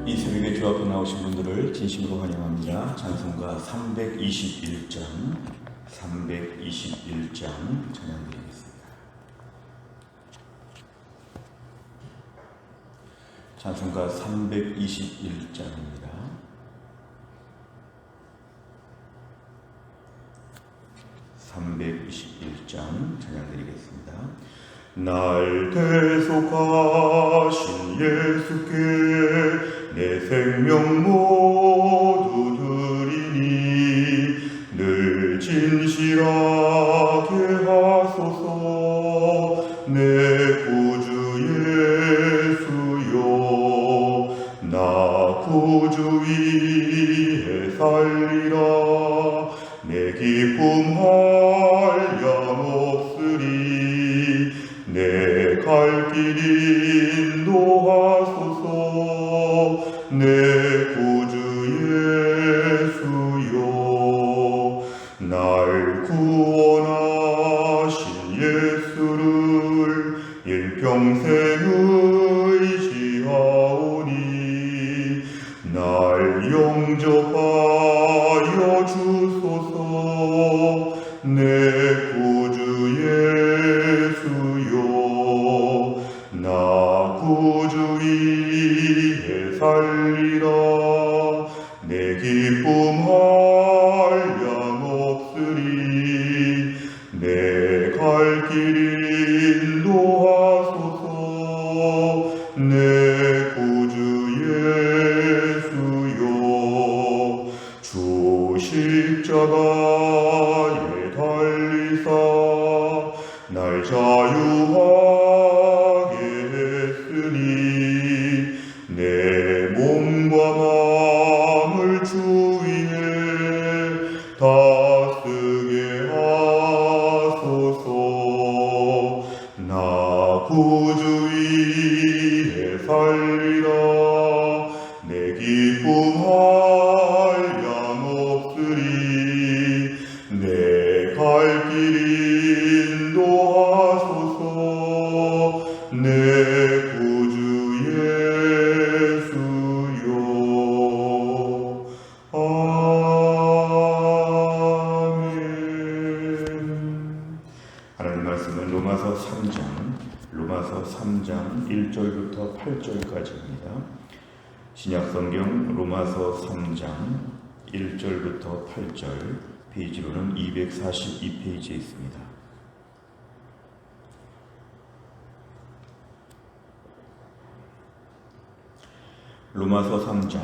이 새벽에 주 앞에 나오신 분들을 진심으로 환영합니다. 찬송가 321장 찬양드리겠습니다. 찬송가 321장입니다. 찬양드리겠습니다. 날 대속하신 예수께 내 생명 모두 드리니 늘 진실하게 하소서. 내 구주 예수여, 나 구주 위에 살리라. 내 기쁨 한량 없으리. 내 갈 길 인도하소서. 내 구주 예수여, 날 구원하신 예수를 일평생 의지하오니 날 영접하여 주소서. 내 구주 예수여, 나 구주 위에 살리라. 내 기쁨 한량 없으리. 내 갈 길 인도하소서. 내 구주 예수여, 주 십자가에 달리사 날 자유하게 했으니 내 몸과 마음을 주 위에 다쓰게 하소서. 나 구주 위에 살리라. 내 기쁨 한량 없으리. 내 갈 길 인도하소서. 내 구주 예수여. 아멘. 하나님 말씀은 로마서 3장 1절부터 8절까지입니다. 신약성경 로마서 3장 1절부터 8절, 페이지로는 242페이지에 있습니다. 로마서 3장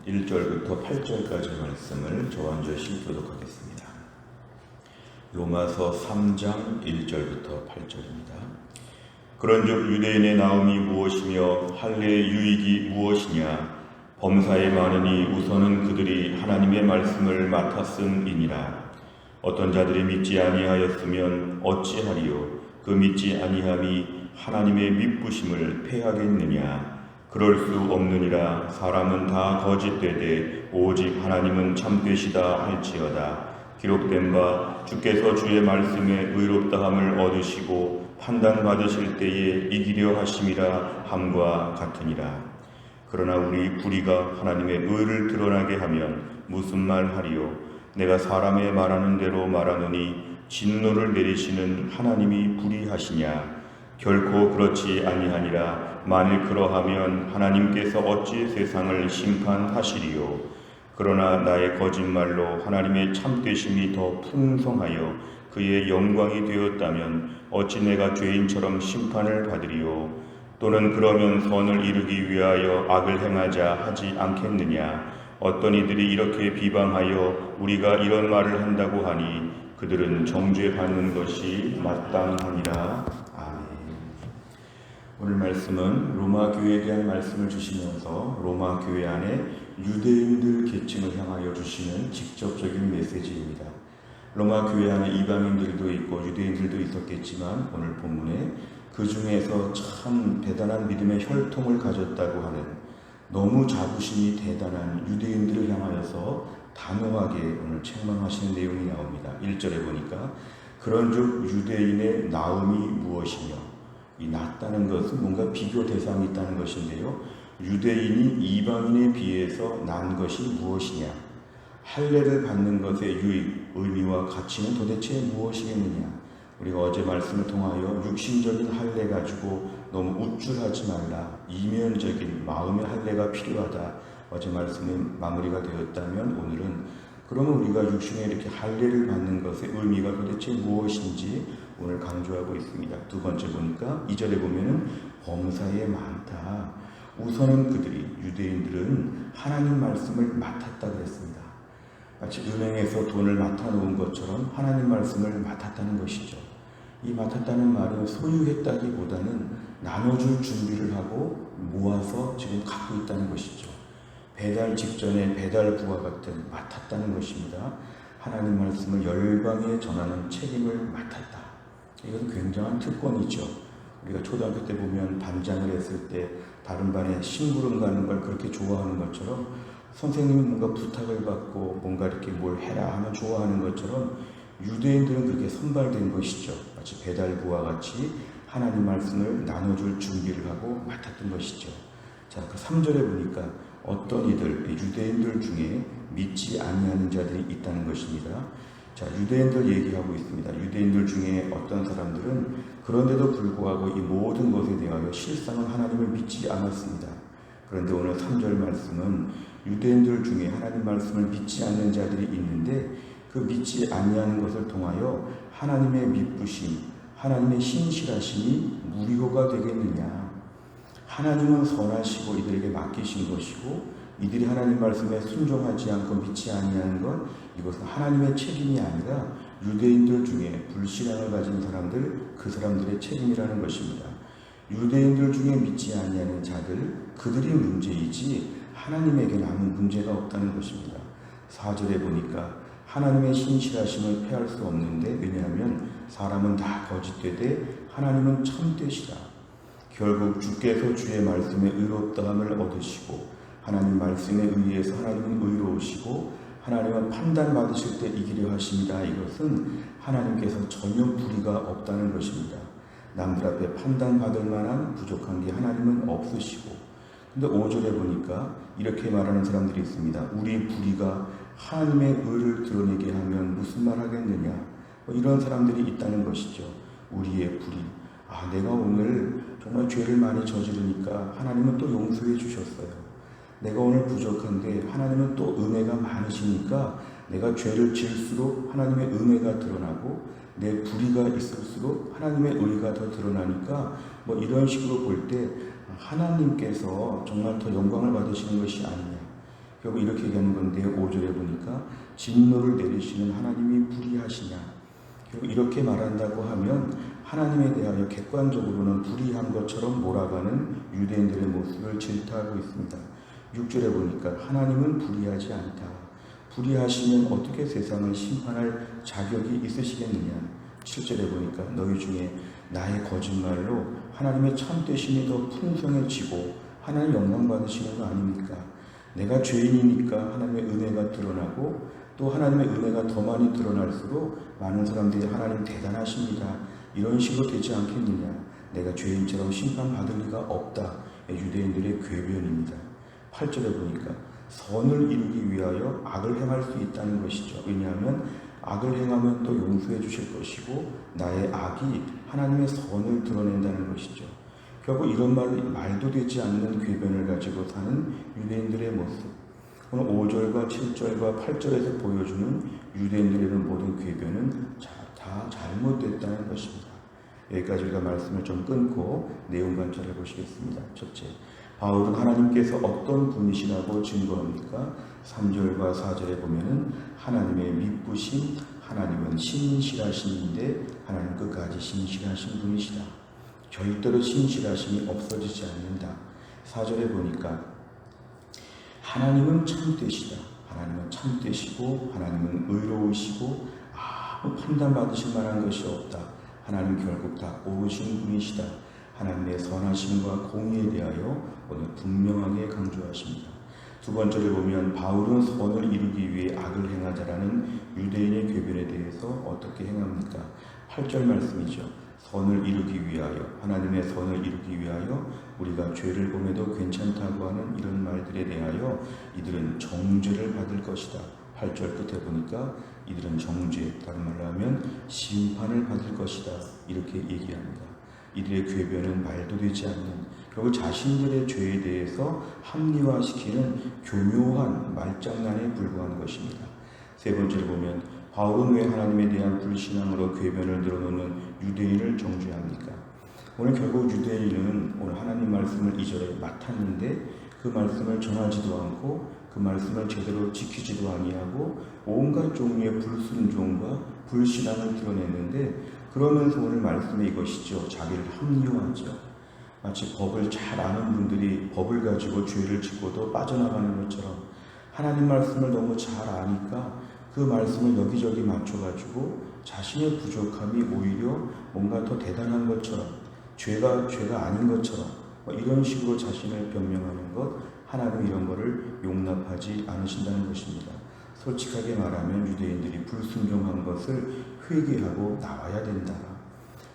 1절부터 8절까지 말씀을 저와 한 절씩 교독하겠습니다. 로마서 3장 1절부터 8절입니다. 그런즉 유대인의 나음이 무엇이며 할례의 유익이 무엇이냐? 범사에 많으니 우선은 그들이 하나님의 말씀을 맡았음이니라. 어떤 자들이 믿지 아니하였으면 어찌하리요? 그 믿지 아니함이 하나님의 믿부심을 패하겠느냐? 그럴 수 없느니라. 사람은 다 거짓되되 오직 하나님은 참되시다 할지어다. 기록된 바 주께서 주의 말씀에 의롭다함을 얻으시고 판단받으실 때에 이기려 하심이라 함과 같으니라. 그러나 우리 불의가 하나님의 의를 드러나게 하면 무슨 말 하리요? 내가 사람의 말하는 대로 말하노니 진노를 내리시는 하나님이 불의하시냐? 결코 그렇지 아니하니라. 만일 그러하면 하나님께서 어찌 세상을 심판하시리요? 그러나 나의 거짓말로 하나님의 참되심이 더 풍성하여 그의 영광이 되었다면 어찌 내가 죄인처럼 심판을 받으리요? 또는 그러면 선을 이루기 위하여 악을 행하자 하지 않겠느냐? 어떤 이들이 이렇게 비방하여 우리가 이런 말을 한다고 하니 그들은 정죄받는 것이 마땅하니라. 아멘. 오늘 말씀은 로마 교회에 대한 말씀을 주시면서 로마 교회 안에 유대인들 계층을 향하여 주시는 직접적인 메시지입니다. 로마 교회 안에 이방인들도 있고 유대인들도 있었겠지만 오늘 본문에 그 중에서 참 대단한 믿음의 혈통을 가졌다고 하는 너무 자부심이 대단한 유대인들을 향하여서 단호하게 오늘 책망하시는 내용이 나옵니다. 1절에 보니까 그런즉 유대인의 나음이 무엇이며, 이 낫다는 것은 뭔가 비교 대상이 있다는 것인데요. 유대인이 이방인에 비해서 난 것이 무엇이냐? 할례를 받는 것의 유익, 의미와 가치는 도대체 무엇이겠느냐? 우리가 어제 말씀을 통하여 육신적인 할례 가지고 너무 우쭐하지 말라. 이면적인 마음의 할례가 필요하다. 어제 말씀이 마무리가 되었다면 오늘은 그러면 우리가 육신에 이렇게 할례를 받는 것의 의미가 도대체 무엇인지 오늘 강조하고 있습니다. 두 번째 보니까 2절에 보면은 범사에 많다. 우선은 그들이 유대인들은 하나님 말씀을 맡았다 그랬습니다. 마치 은행에서 돈을 맡아놓은 것처럼 하나님 말씀을 맡았다는 것이죠. 이 맡았다는 말은 소유했다기보다는 나눠줄 준비를 하고 모아서 지금 갖고 있다는 것이죠. 배달 직전에 배달부와 같은 맡았다는 것입니다. 하나님 말씀을 열방에 전하는 책임을 맡았다. 이것은 굉장한 특권이죠. 우리가 초등학교 때 보면 반장을 했을 때 다른 반에 심부름 가는 걸 그렇게 좋아하는 것처럼 선생님이 뭔가 부탁을 받고 뭔가 이렇게 뭘 해라 하면 좋아하는 것처럼 유대인들은 그렇게 선발된 것이죠. 마치 배달부와 같이 하나님 말씀을 나눠줄 준비를 하고 맡았던 것이죠. 자, 그 3절에 보니까 어떤 이들, 유대인들 중에 믿지 아니하는 자들이 있다는 것입니다. 자, 유대인들 얘기하고 있습니다. 유대인들 중에 어떤 사람들은 그런데도 불구하고 이 모든 것에 대하여 실상은 하나님을 믿지 않았습니다. 그런데 오늘 3절 말씀은 유대인들 중에 하나님 말씀을 믿지 않는 자들이 있는데 그 믿지 아니하는 것을 통하여 하나님의 미쁘심, 하나님의 신실하심이 무리호가 되겠느냐. 하나님은 선하시고 이들에게 맡기신 것이고 이들이 하나님 말씀에 순종하지 않고 믿지 아니하는 것, 이것은 하나님의 책임이 아니라 유대인들 중에 불신앙을 가진 사람들, 그 사람들의 책임이라는 것입니다. 유대인들 중에 믿지 아니하는 자들, 그들이 문제이지 하나님에게는 아무 문제가 없다는 것입니다. 4절에 보니까 하나님의 신실하심을 패할 수 없는데, 왜냐하면 사람은 다 거짓되되 하나님은 참되시라. 결국 주께서 주의 말씀에 의롭다함을 얻으시고 하나님 말씀에 의해서 하나님은 의로우시고 하나님은 판단받으실 때 이기려 하십니다. 이것은 하나님께서 전혀 불의가 없다는 것입니다. 남들 앞에 판단받을 만한 부족한 게 하나님은 없으시고, 근데 5절에 보니까 이렇게 말하는 사람들이 있습니다. 우리 불의가 하나님의 의를 드러내게 하면 무슨 말 하겠느냐. 이런 사람들이 있다는 것이죠. 우리의 불의. 내가 오늘 정말 죄를 많이 저지르니까 하나님은 또 용서해 주셨어요. 내가 오늘 부족한데 하나님은 또 은혜가 많으시니까 내가 죄를 지을수록 하나님의 은혜가 드러나고 내 불의가 있을수록 하나님의 의가 더 드러나니까 이런 식으로 볼 때 하나님께서 정말 더 영광을 받으시는 것이 아니냐. 결국 이렇게 얘기하는 건데 5절에 보니까 진노를 내리시는 하나님이 불의하시냐. 결국 이렇게 말한다고 하면 하나님에 대하여 객관적으로는 불의한 것처럼 몰아가는 유대인들의 모습을 질타하고 있습니다. 6절에 보니까 하나님은 불의하지 않다. 불의하시면 어떻게 세상을 심판할 자격이 있으시겠느냐. 7절에 보니까 너희 중에 나의 거짓말로 하나님의 참되심이 더 풍성해지고 하나님 영광 받으시는 거 아닙니까? 내가 죄인이니까 하나님의 은혜가 드러나고 또 하나님의 은혜가 더 많이 드러날수록 많은 사람들이 하나님 대단하십니다. 이런 식으로 되지 않겠느냐. 내가 죄인처럼 심판받을 리가 없다. 유대인들의 궤변입니다. 8절에 보니까 선을 이루기 위하여 악을 행할 수 있다는 것이죠. 왜냐하면 악을 행하면 또 용서해 주실 것이고 나의 악이 하나님의 선을 드러낸다는 것이죠. 결국 이런 말도 되지 않는 궤변을 가지고 사는 유대인들의 모습. 오늘 5절과 7절과 8절에서 보여주는 유대인들의 모든 궤변은 다 잘못됐다는 것입니다. 여기까지 우리가 말씀을 좀 끊고 내용 관찰해 보시겠습니다. 첫째, 바울은 하나님께서 어떤 분이시라고 증거합니까? 3절과 4절에 보면은 하나님의 미쁘심, 하나님은 신실하신인데 하나님 끝까지 신실하신 분이시다. 절대로 신실하심이 없어지지 않는다. 4절에 보니까 하나님은 참되시다. 하나님은 참되시고 하나님은 의로우시고 아무 판단받으실 만한 것이 없다. 하나님 결국 다 옳으신 분이시다. 하나님의 선하심과 공의에 대하여 오늘 분명하게 강조하십니다. 두 번째를 보면 바울은 선을 이루기 위해 악을 행하자라는 유대인의 궤변에 대해서 어떻게 행합니까? 8절 말씀이죠. 선을 이루기 위하여, 하나님의 선을 이루기 위하여 우리가 죄를 범해도 괜찮다고 하려고 하는 이런 말들에 대하여 이들은 정죄를 받을 것이다. 8절 끝에 보니까 이들은 정죄, 다른 말로 하면 심판을 받을 것이다. 이렇게 얘기합니다. 이들의 궤변은 말도 되지 않는, 결국 자신들의 죄에 대해서 합리화시키는 교묘한 말장난에 불과한 것입니다. 세 번째로 보면 바울은 왜 하나님에 대한 불신앙으로 궤변을 늘어놓는 유대인을 정죄합니까? 오늘 결국 유대인은 오늘 하나님 말씀을 2절에 맡았는데 그 말씀을 전하지도 않고 그 말씀을 제대로 지키지도 아니하고 온갖 종류의 불순종과 불신앙을 드러냈는데, 그러면서 오늘 말씀에 이것이죠. 자기를 합리화하죠. 마치 법을 잘 아는 분들이 법을 가지고 죄를 짓고도 빠져나가는 것처럼 하나님 말씀을 너무 잘 아니까 그 말씀을 여기저기 맞춰가지고 자신의 부족함이 오히려 뭔가 더 대단한 것처럼, 죄가 아닌 것처럼 이런 식으로 자신을 변명하는 것, 하나님 이런 거를 용납하지 않으신다는 것입니다. 솔직하게 말하면 유대인들이 불순종한 것을 회개하고 나와야 된다.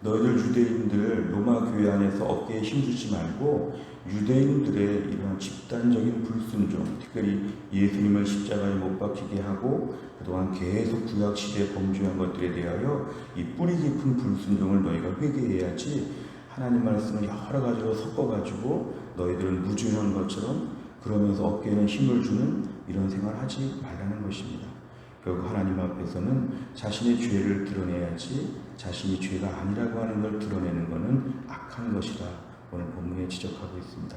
너희들 유대인들 로마 교회 안에서 어깨에 힘주지 말고 유대인들의 이런 집단적인 불순종, 특별히 예수님을 십자가에 못 박히게 하고 그동안 계속 구약시대에 범죄한 것들에 대하여 이 뿌리 깊은 불순종을 너희가 회개해야지, 하나님 말씀을 여러 가지로 섞어가지고 너희들은 무죄한 것처럼 그러면서 어깨에는 힘을 주는 이런 생활을 하지 말라는 것입니다. 결국 하나님 앞에서는 자신의 죄를 드러내야지, 자신이 죄가 아니라고 하는 걸 드러내는 것은 악한 것이다. 오늘 본문에 지적하고 있습니다.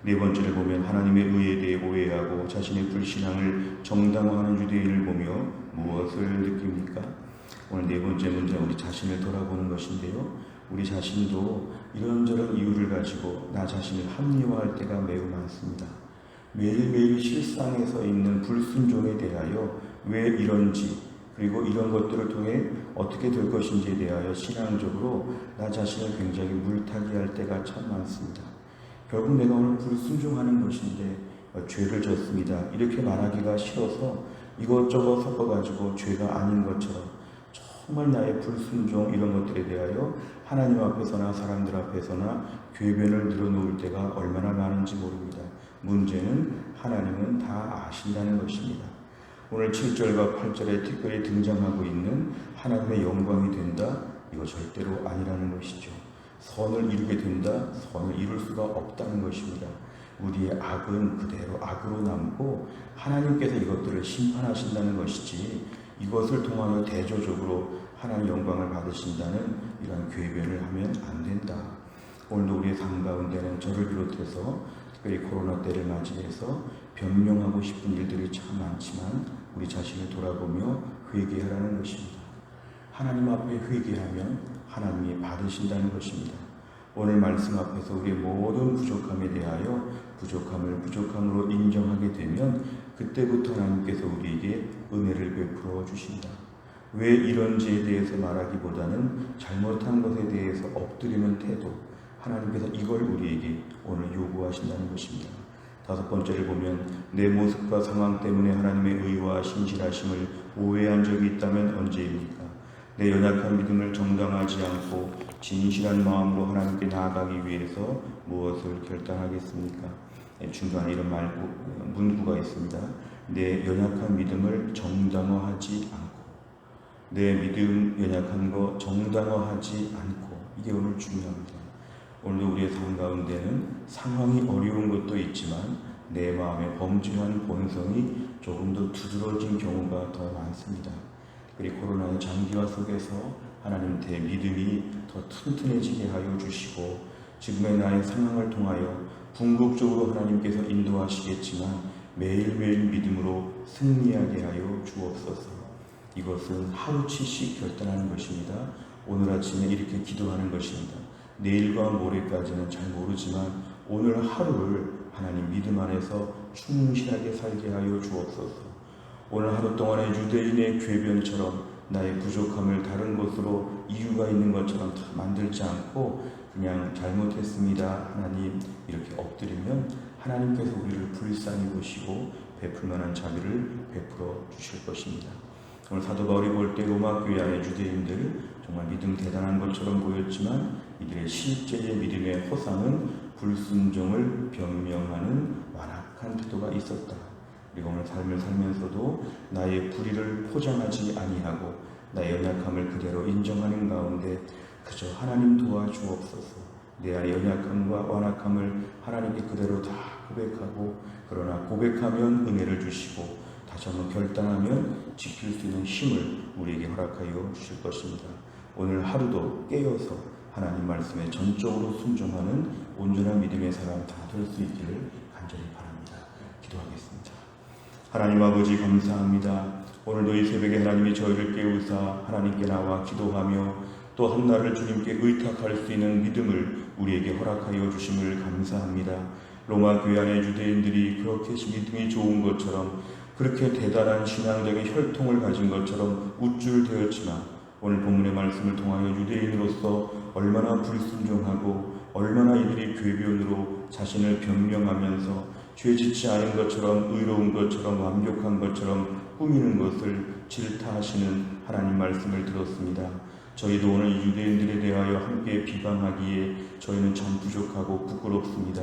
네 번째를 보면 하나님의 의에 대해 오해하고 자신의 불신앙을 정당화하는 유대인을 보며 무엇을 느낍니까? 오늘 네 번째 문제, 우리 자신을 돌아보는 것인데요. 우리 자신도 이런저런 이유를 가지고 나 자신을 합리화할 때가 매우 많습니다. 매일매일 실상에서 있는 불순종에 대하여 왜 이런지, 그리고 이런 것들을 통해 어떻게 될 것인지에 대하여 신앙적으로 나 자신을 굉장히 물타기할 때가 참 많습니다. 결국 내가 오늘 불순종하는 것인데 죄를 졌습니다. 이렇게 말하기가 싫어서 이것저것 섞어가지고 죄가 아닌 것처럼 정말 나의 불순종 이런 것들에 대하여 하나님 앞에서나 사람들 앞에서나 궤변을 늘어놓을 때가 얼마나 많은지 모릅니다. 문제는 하나님은 다 아신다는 것입니다. 오늘 7절과 8절에 특별히 등장하고 있는 하나님의 영광이 된다, 이거 절대로 아니라는 것이죠. 선을 이루게 된다, 선을 이룰 수가 없다는 것입니다. 우리의 악은 그대로 악으로 남고 하나님께서 이것들을 심판하신다는 것이지, 이것을 통하여 대조적으로 하나님 영광을 받으신다는 이런 궤변을 하면 안 된다. 오늘도 우리의 삶 가운데는 저를 비롯해서 특별히 코로나 때를 맞이해서 변명하고 싶은 일들이 참 많지만 우리 자신을 돌아보며 회개하라는 것입니다. 하나님 앞에 회개하면 하나님이 받으신다는 것입니다. 오늘 말씀 앞에서 우리의 모든 부족함에 대하여 부족함을 부족함으로 인정하게 되면 그때부터 하나님께서 우리에게 은혜를 베풀어 주신다. 왜 이런지에 대해서 말하기보다는 잘못한 것에 대해서 엎드리는 태도, 하나님께서 이걸 우리에게 오늘 요구하신다는 것입니다. 다섯 번째를 보면 내 모습과 상황 때문에 하나님의 의와 신실하심을 오해한 적이 있다면 언제입니까? 내 연약한 믿음을 정당하지 않고 진실한 마음으로 하나님께 나아가기 위해서 무엇을 결단하겠습니까? 중간에 이런 문구가 있습니다. 내 연약한 믿음을 정당화하지 않고, 내 믿음 연약한 거 정당화하지 않고, 이게 오늘 중요합니다. 오늘도 우리의 삶 가운데는 상황이 어려운 것도 있지만 내 마음의 범죄한 본성이 조금 더 두드러진 경우가 더 많습니다. 그리고 코로나의 장기화 속에서 하나님께 믿음이 더 튼튼해지게 하여 주시고, 지금의 나의 상황을 통하여 궁극적으로 하나님께서 인도하시겠지만 매일매일 믿음으로 승리하게 하여 주옵소서. 이것은 하루치씩 결단하는 것입니다. 오늘 아침에 이렇게 기도하는 것입니다. 내일과 모레까지는 잘 모르지만 오늘 하루를 하나님 믿음 안에서 충실하게 살게 하여 주옵소서. 오늘 하루 동안의 유대인의 궤변처럼 나의 부족함을 다른 것으로 이유가 있는 것처럼 다 만들지 않고 그냥 잘못했습니다 하나님 이렇게 엎드리면 하나님께서 우리를 불쌍히 보시고 베풀 만한 자비를 베풀어 주실 것입니다. 오늘 사도 바울이 볼 때 로마 교회 안의 유대인들 정말 믿음 대단한 것처럼 보였지만 이들의 실제의 믿음의 허상은 불순종을 변명하는 완악한 태도가 있었다. 우리가 오늘 삶을 살면서도 나의 불의를 포장하지 아니하고 나의 연약함을 그대로 인정하는 가운데 그저 하나님 도와주옵소서. 내 안의 연약함과 완악함을 하나님께 그대로 다 고백하고, 그러나 고백하면 은혜를 주시고 다시 한번 결단하면 지킬 수 있는 힘을 우리에게 허락하여 주실 것입니다. 오늘 하루도 깨어서 하나님 말씀에 전적으로 순종하는 온전한 믿음의 사람 다 될 수 있기를 간절히 바랍니다. 기도하겠습니다. 하나님 아버지 감사합니다. 오늘도 이 새벽에 하나님이 저희를 깨우사 하나님께 나와 기도하며 또 한날을 주님께 의탁할 수 있는 믿음을 우리에게 허락하여 주심을 감사합니다. 로마 교회 안의 유대인들이 그렇게 믿음이 좋은 것처럼, 그렇게 대단한 신앙적인 혈통을 가진 것처럼 우쭐대었지만 오늘 본문의 말씀을 통하여 유대인으로서 얼마나 불순종하고 얼마나 이들이 궤변으로 자신을 변명하면서 죄짓지 않은 것처럼, 의로운 것처럼, 완벽한 것처럼 꾸미는 것을 질타하시는 하나님 말씀을 들었습니다. 저희도 오늘 이 유대인들에 대하여 함께 비방하기에 저희는 참 부족하고 부끄럽습니다.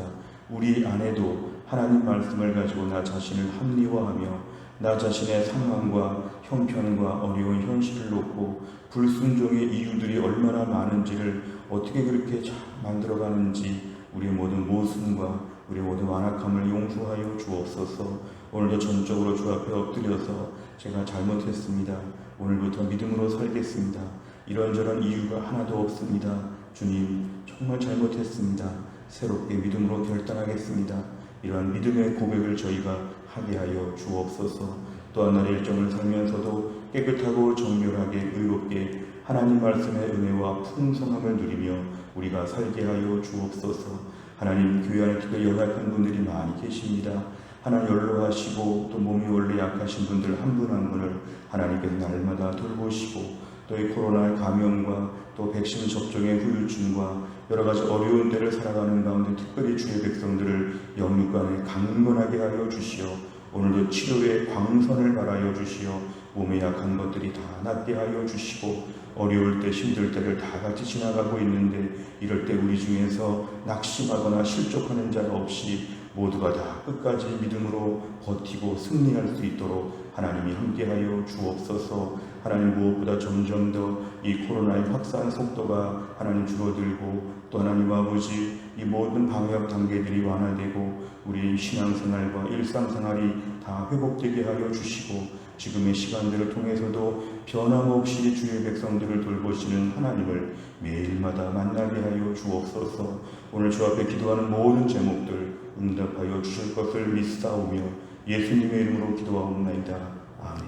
우리 안에도 하나님 말씀을 가지고 나 자신을 합리화하며 나 자신의 상황과 형편과 어려운 현실을 놓고 불순종의 이유들이 얼마나 많은지를 어떻게 그렇게 잘 만들어가는지 우리의 모든 모순과 우리의 모든 완악함을 용서하여 주옵소서. 오늘도 전적으로 주 앞에 엎드려서 제가 잘못했습니다. 오늘부터 믿음으로 살겠습니다. 이런저런 이유가 하나도 없습니다. 주님, 정말 잘못했습니다. 새롭게 믿음으로 결단하겠습니다. 이러한 믿음의 고백을 저희가 하게 하여 주옵소서. 또한 나의 일정을 살면서도 깨끗하고 정결하게 의롭게 하나님 말씀의 은혜와 풍성함을 누리며 우리가 살게 하여 주옵소서. 하나님, 교회 안에 특별히 연약한 분들이 많이 계십니다. 하나님 연로하시고 또 몸이 원래 약하신 분들 한 분 한 분을 하나님께서 날마다 돌보시고, 또 이 코로나 감염과 또 백신 접종의 후유증과 여러 가지 어려운 때를 살아가는 가운데 특별히 주의 백성들을 영육간에 강건하게 하여 주시어 오늘도 치료의 광선을 발하여 주시어 몸에 약한 것들이 다 낫게 하여 주시고, 어려울 때 힘들 때를 다 같이 지나가고 있는데 이럴 때 우리 중에서 낙심하거나 실족하는 자가 없이 모두가 다 끝까지 믿음으로 버티고 승리할 수 있도록 하나님이 함께하여 주옵소서. 하나님, 무엇보다 점점 더 이 코로나의 확산 속도가 하나님 줄어들고, 또 하나님 아버지 이 모든 방역 단계들이 완화되고 우리 신앙생활과 일상생활이 다 회복되게 하여 주시고, 지금의 시간들을 통해서도 변함없이 주의 백성들을 돌보시는 하나님을 매일마다 만나게 하여 주옵소서. 오늘 주 앞에 기도하는 모든 제목들 응답하여 주실 것을 믿사오며 예수님의 이름으로 기도하옵나이다. 아멘.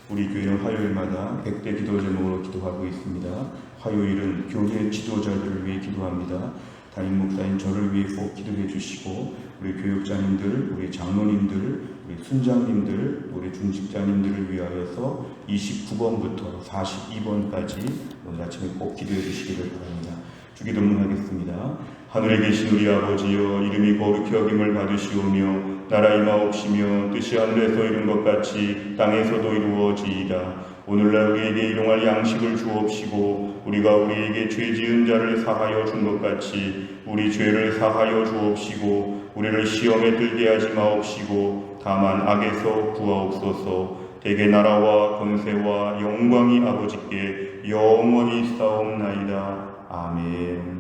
우리 교회는 화요일마다 100대 기도 제목으로 기도하고 있습니다. 화요일은 교회 지도자들을 위해 기도합니다. 담임 목사인 저를 위해 꼭 기도해 주시고, 우리 교육자님들, 우리 장로님들, 우리 순장님들, 우리 중직자님들을 위하여서 29번부터 42번까지 오늘 아침에 꼭 기도해 주시기를 바랍니다. 주기도문 하겠습니다. 하늘에 계신 우리 아버지여, 이름이 거룩히 여김을 받으시오며 나라 임하옵시며 뜻이 하늘에서 이룬 것 같이 땅에서도 이루어지이다. 오늘날 우리에게 일용할 양식을 주옵시고, 우리가 우리에게 죄 지은 자를 사하여 준 것 같이 우리 죄를 사하여 주옵시고, 우리를 시험에 들게 하지 마옵시고 다만 악에서 구하옵소서. 대개 나라와 권세와 영광이 아버지께 영원히 있사옵나이다. 아멘.